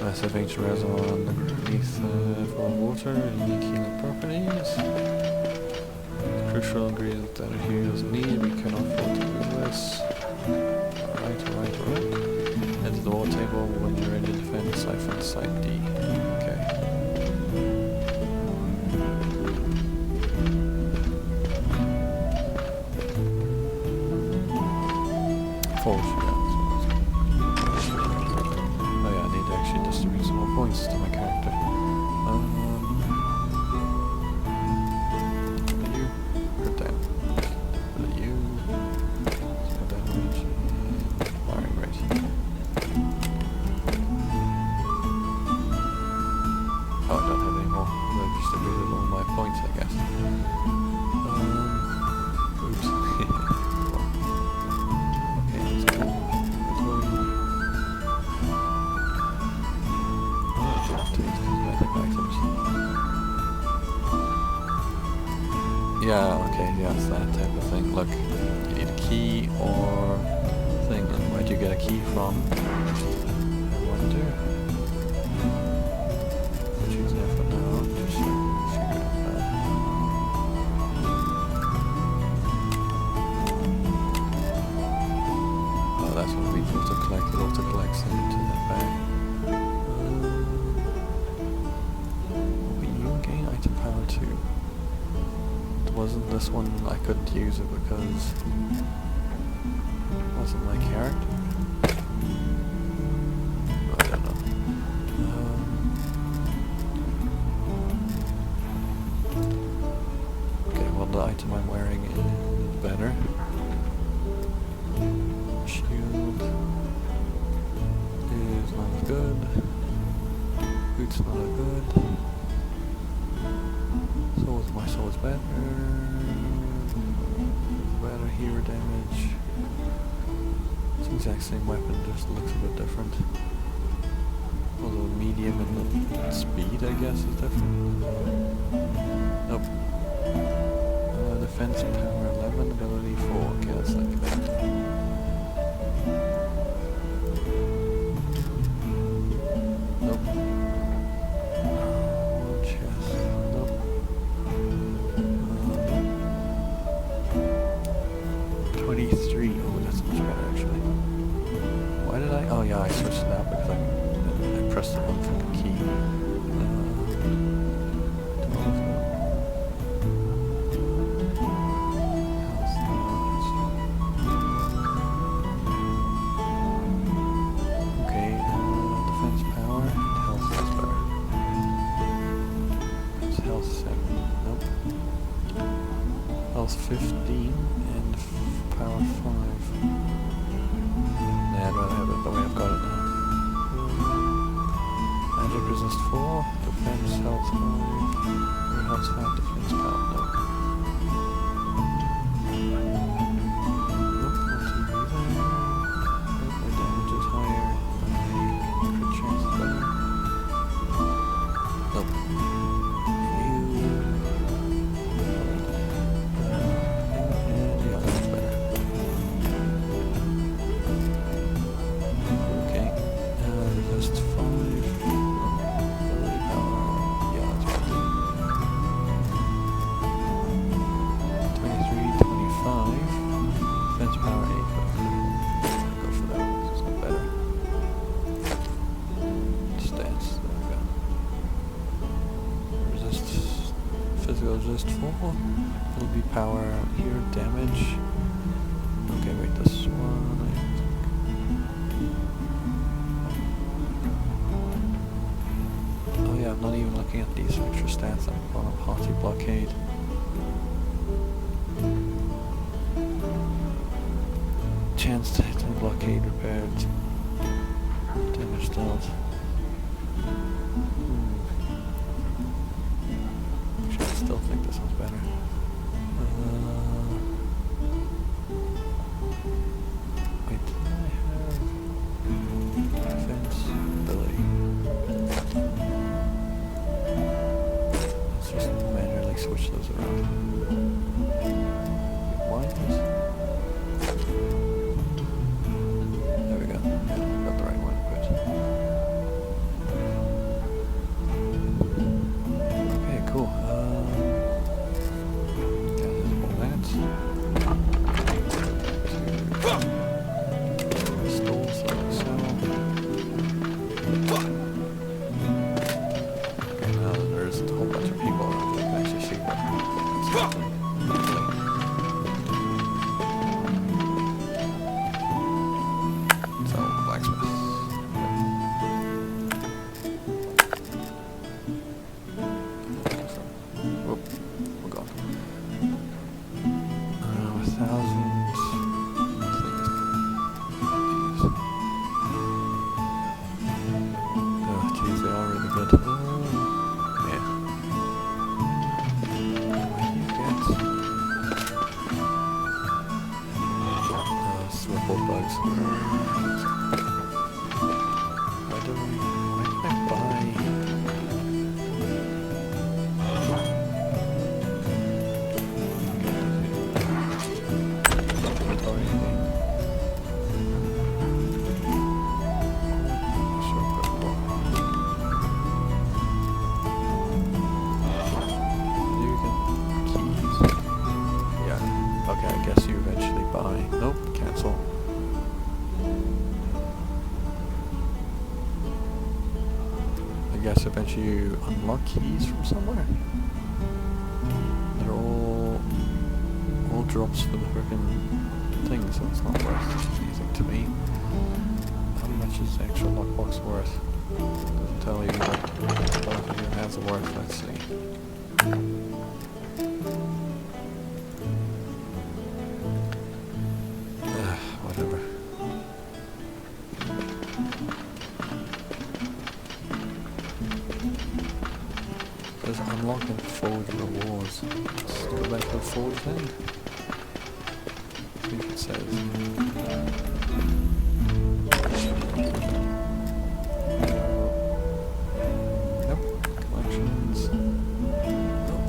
Massive ancient reservoir underneath full of water, unique healing properties. Crucial ingredient that a heroes need, we cannot afford to lose this. Alright. Enter the war table when you're ready to defend Siphon Site D. Okay. False, yeah. Oh yeah, I need to actually distribute some more points to my character. You, good down. You, some damage, and firing rate. Oh, I don't have any more. I've distributed all my points, I guess. Oops. Okay, let's go. Yeah, okay, yeah, it's that type of thing. Look, you need a key or thing, and where'd you get a key from? I wonder. We'll choose that for now, just so we can figure it out. Oh, that's what we auto-collect. It auto-collects into that bag. Item power 2. Wasn't this one I couldn't use it because it wasn't my character? I don't know. Okay, well the item I'm wearing is better. Shield is not as good. Boots not as good. My sword's better. Better hero damage. It's the exact same weapon, just looks a bit different. Although medium and the speed, I guess, is different. Nope. Defense power 11, ability 4. Okay, that's like that. Nope. 23. Oh, that's much better actually. Why did I? Oh yeah, I switched it out because I pressed the wrong fucking key. Okay, defense power. Health is better. It's health 7. Nope. Health 15 and power 5. Nah, I'd rather have it the way I've got it now. Magic resist 4, defense health 5, health 5, defense power, no. Nope, not too either. Nope, my damage is higher, my crit chance is better. Nope. Resist 4, it'll be power here, damage, party blockade. Chance to hit and blockade repaired. Damage dealt. Actually, I still think this one's better. Wait, did I have defense ability? Let's just manually switch those around. Why is this? There we go. Yeah, got the right one equipped. Okay, cool. All that. Restore, sell. Okay, now there's a whole bunch of people around. You can actually see them. So, blacksmith. Whoop, we're gone. 1,000 things. Oh, geez, they are really good. Yeah. What do you get? Swimple bugs. Why did I buy? Inventory thing. Shortcut block. You get keys. Yeah. Okay, I guess you eventually buy. Nope, cancel. I guess eventually you unlock keys from somewhere. They're all drops for the frickin' thing, so it's not worth anything to me. How much is the extra lockbox worth? Doesn't tell you, but I don't think it has a worth. Let's see. Whatever. There's unlocking forward rewards. Let's go back to the forward thing. See if it says. Nope. Collections. Nope.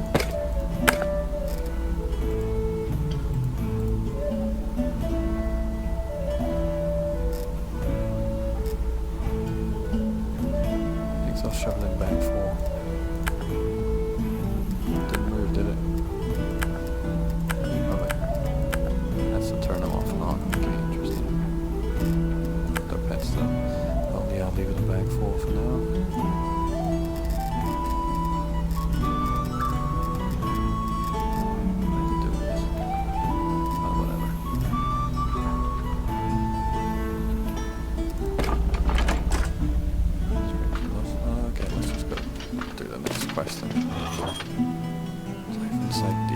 Exhaust shoveling bag 4. Didn't move, did it? Oh wait. That's to turn them off and on. Okay, interesting. The pets though. Oh yeah, I'll leave it in bag 4 for now. What am I doing this? Oh, whatever. Okay, let's just go do the next quest then. Inside D.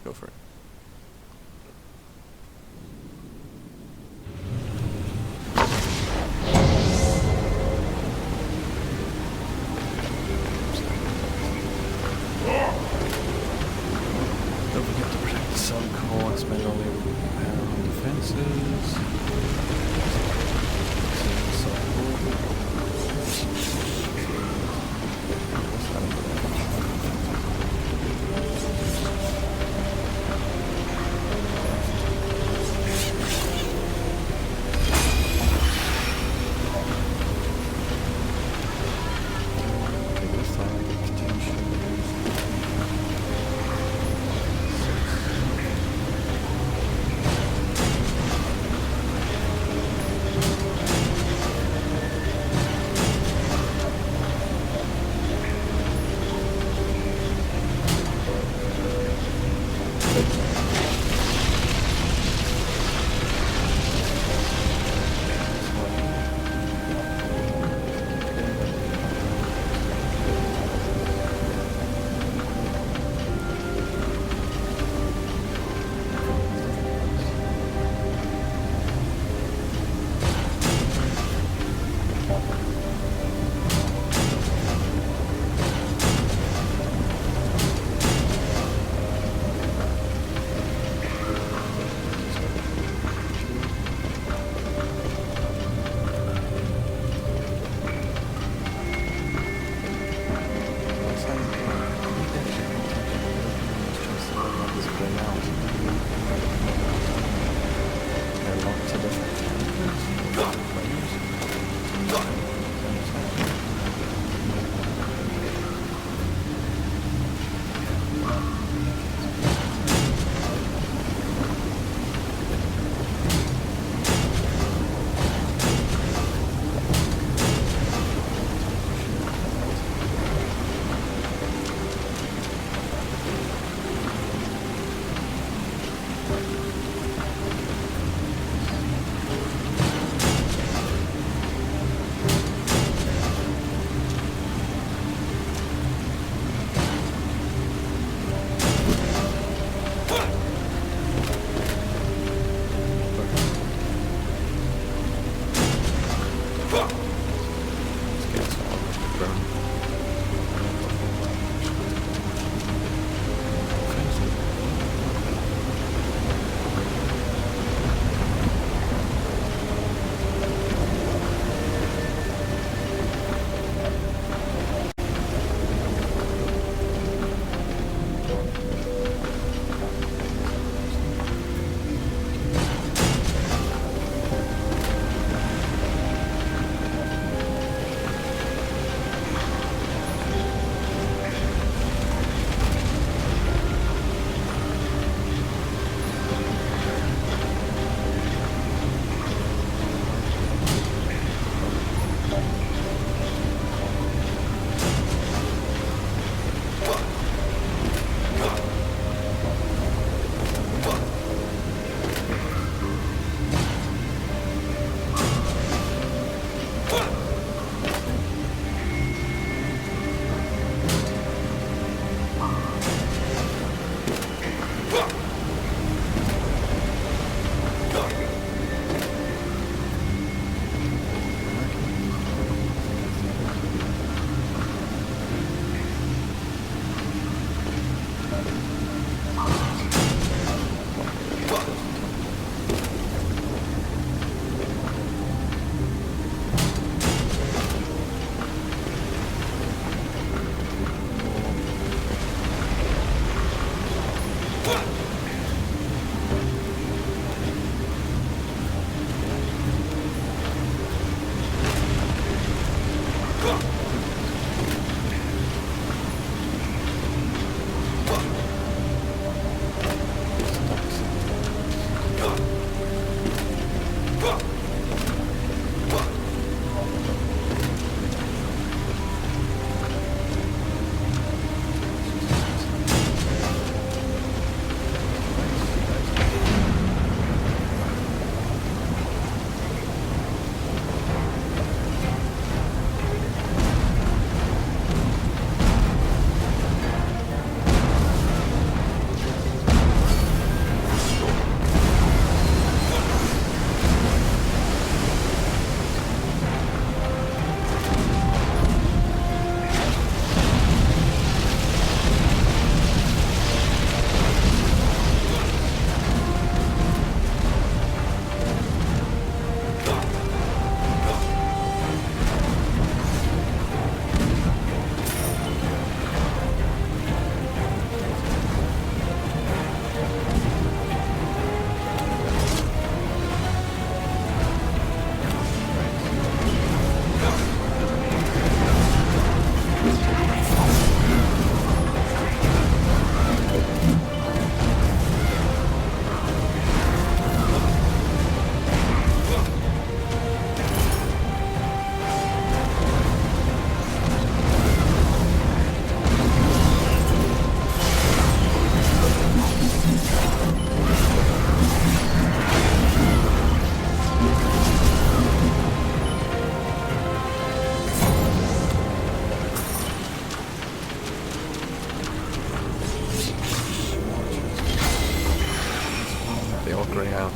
Go for it. Don't forget to protect the sun core and spend all your power on defenses.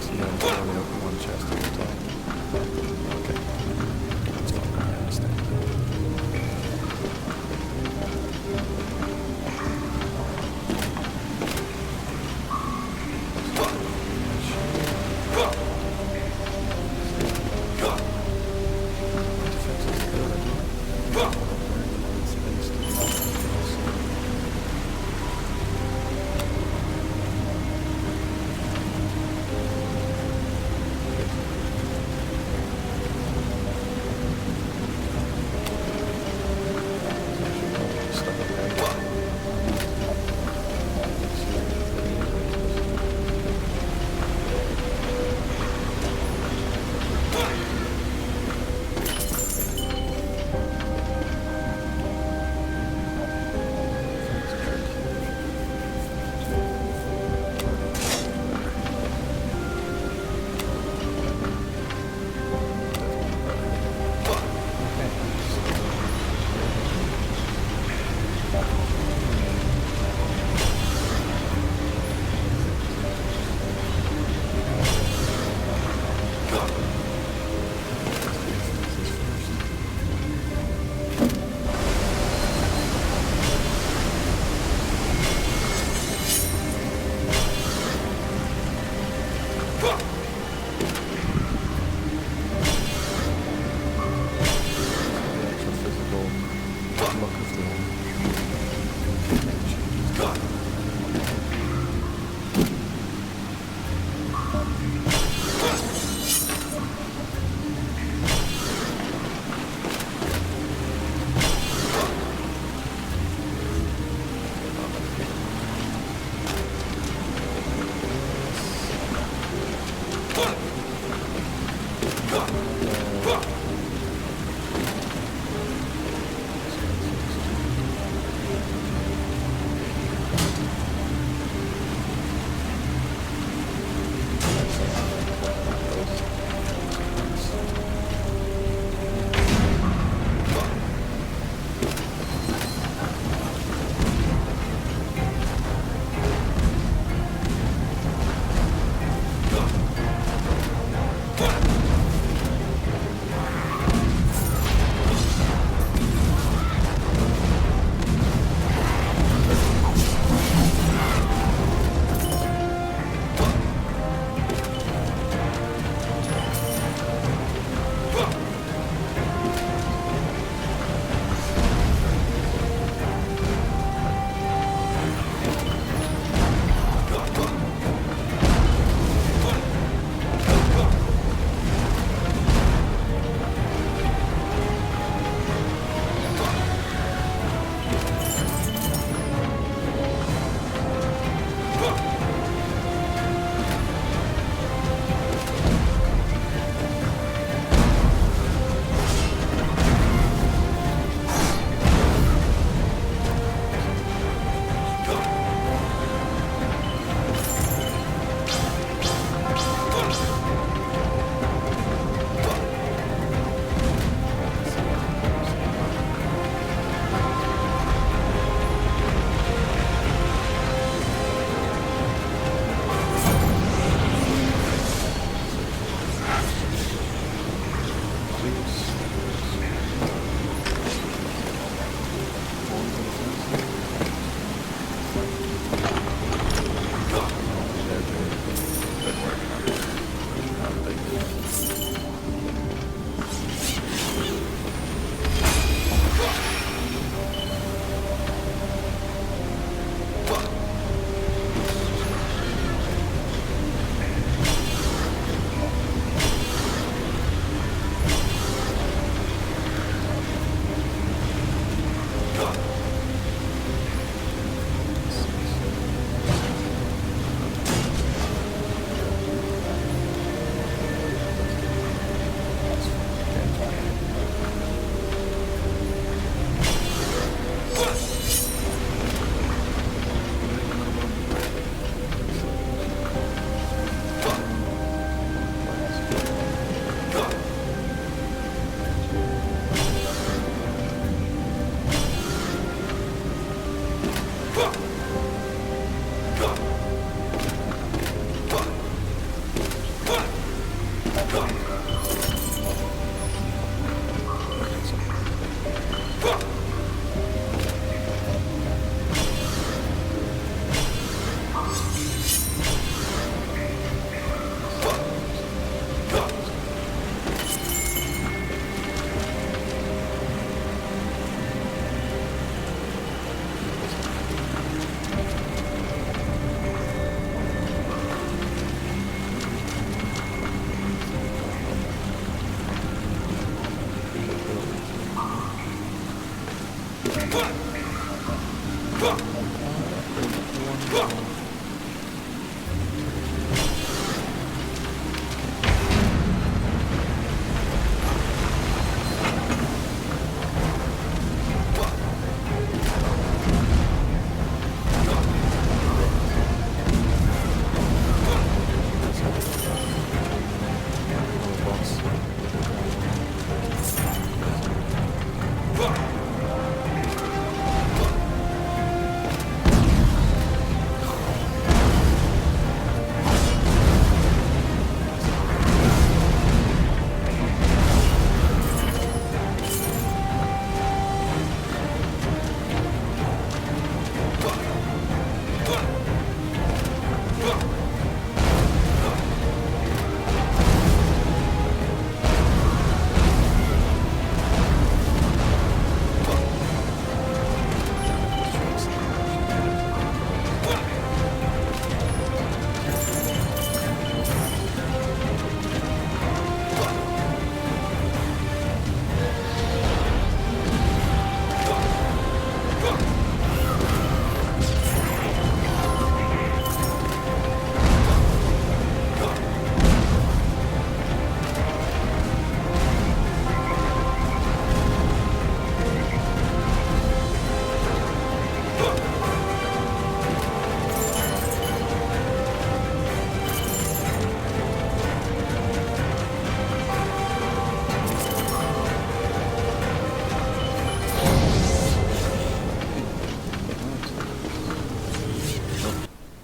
So you only open one chest at a time. Okay. That's fine, I understand that.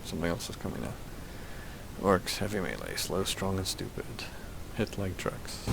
Something else is coming now. Orcs, heavy melee, slow, strong, and stupid. Hit like trucks.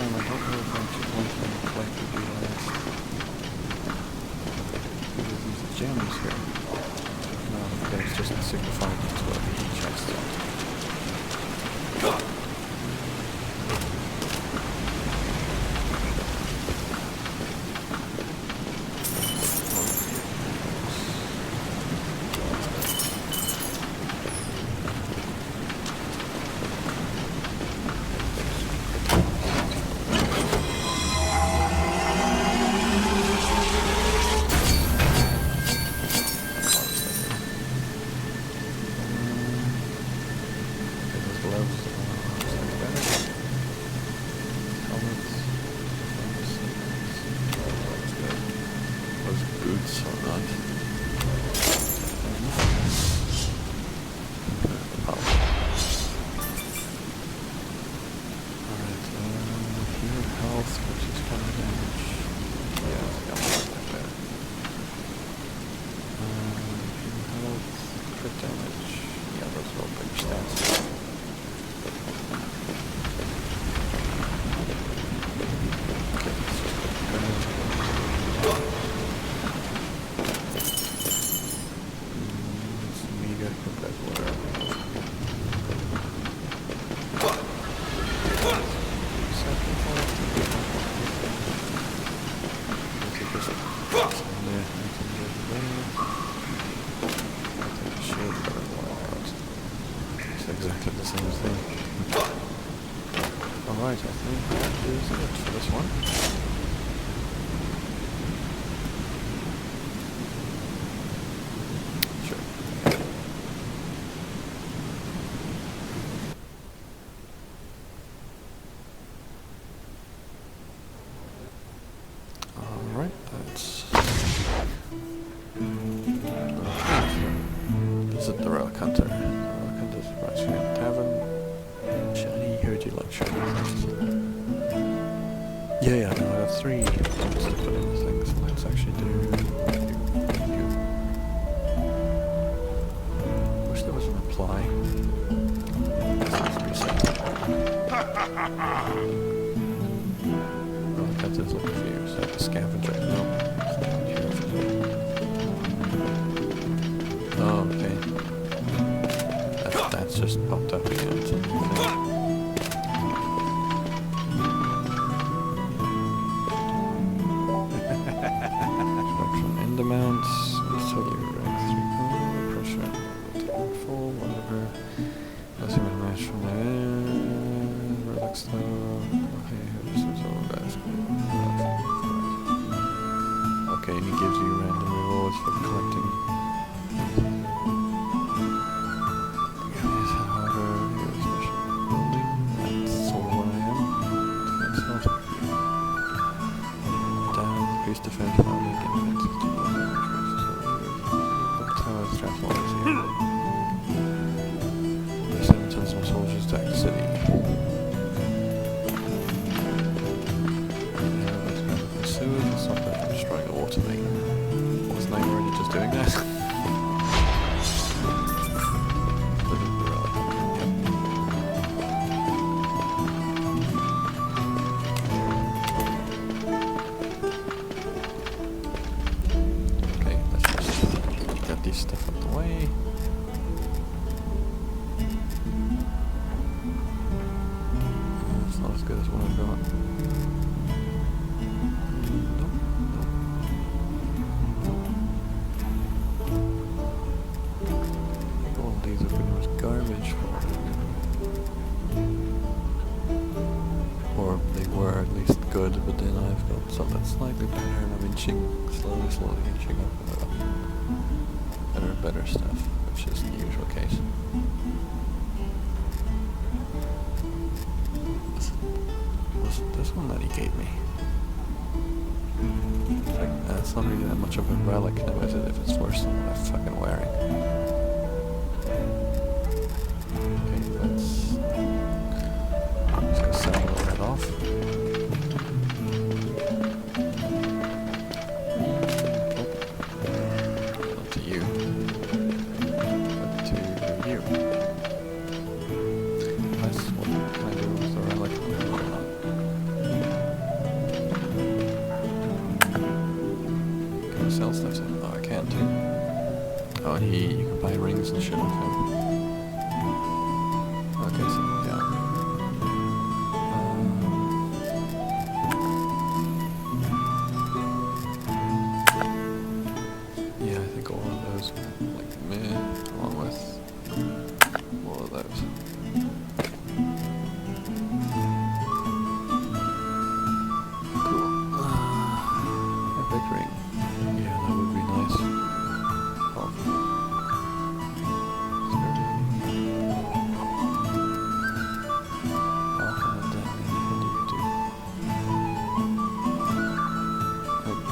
time, I don't know if I actually want to collect the last. Because these gems here. No, okay, it's just to signify that's where the chests are. Exactly the same thing. Alright, I think that is it for this one. Sure. Alright, that's... Visit the Relic Hunter. Tavern. Shiny, heard you like shiny things. Yeah, no, I have 3 points to put in the thing, so let's actually do you. Wish there was a reply. Let's reset. Well, that is looking for you, so the scavenger. No, it's not here for you. Oh, okay. That's just popped up again. From end amounts, until you rank 3 pressure, 4, whatever. Let's see what match from there. Relax though. Okay, this is all that's okay, he gives you random rewards for collecting. Defense founding defenses to towers transformers here. They send tons of soldiers to attack the city. The sewers and stop them from destroying the water main. Wasn't I already just doing that? Stuff out the way. It's not as good as what I've got. Nope. All these are pretty much garbage. Or they were at least good, but then I've got something that's slightly better and I'm slowly inching up. Better stuff, which is the usual case. Was it this one that he gave me? Like, it's not really that much of a relic now, is it, if it's worse than what I'm fucking wearing? Okay, let's go sell all that off. money, you can buy rings and shit with him. Okay, so yeah. Yeah, I think all of those, like meh, along with all of those. Cool. Epic ring. Yeah, that would be nice. Oh.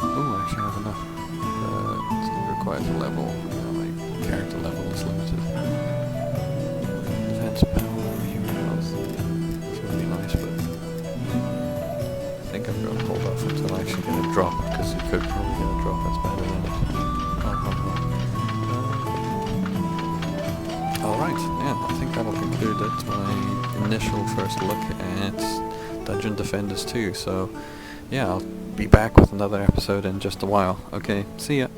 Oh, actually I have enough. It requires a level. My character level is limited. Defense power, human health. Which would be nice, but I think I'm going to hold off until I actually get a drop, because you could probably get a drop that's better than it. Alright, yeah, I think that'll conclude it. My initial first look at Dungeon Defenders 2, so yeah, I'll be back with another episode in just a while. Okay, see ya!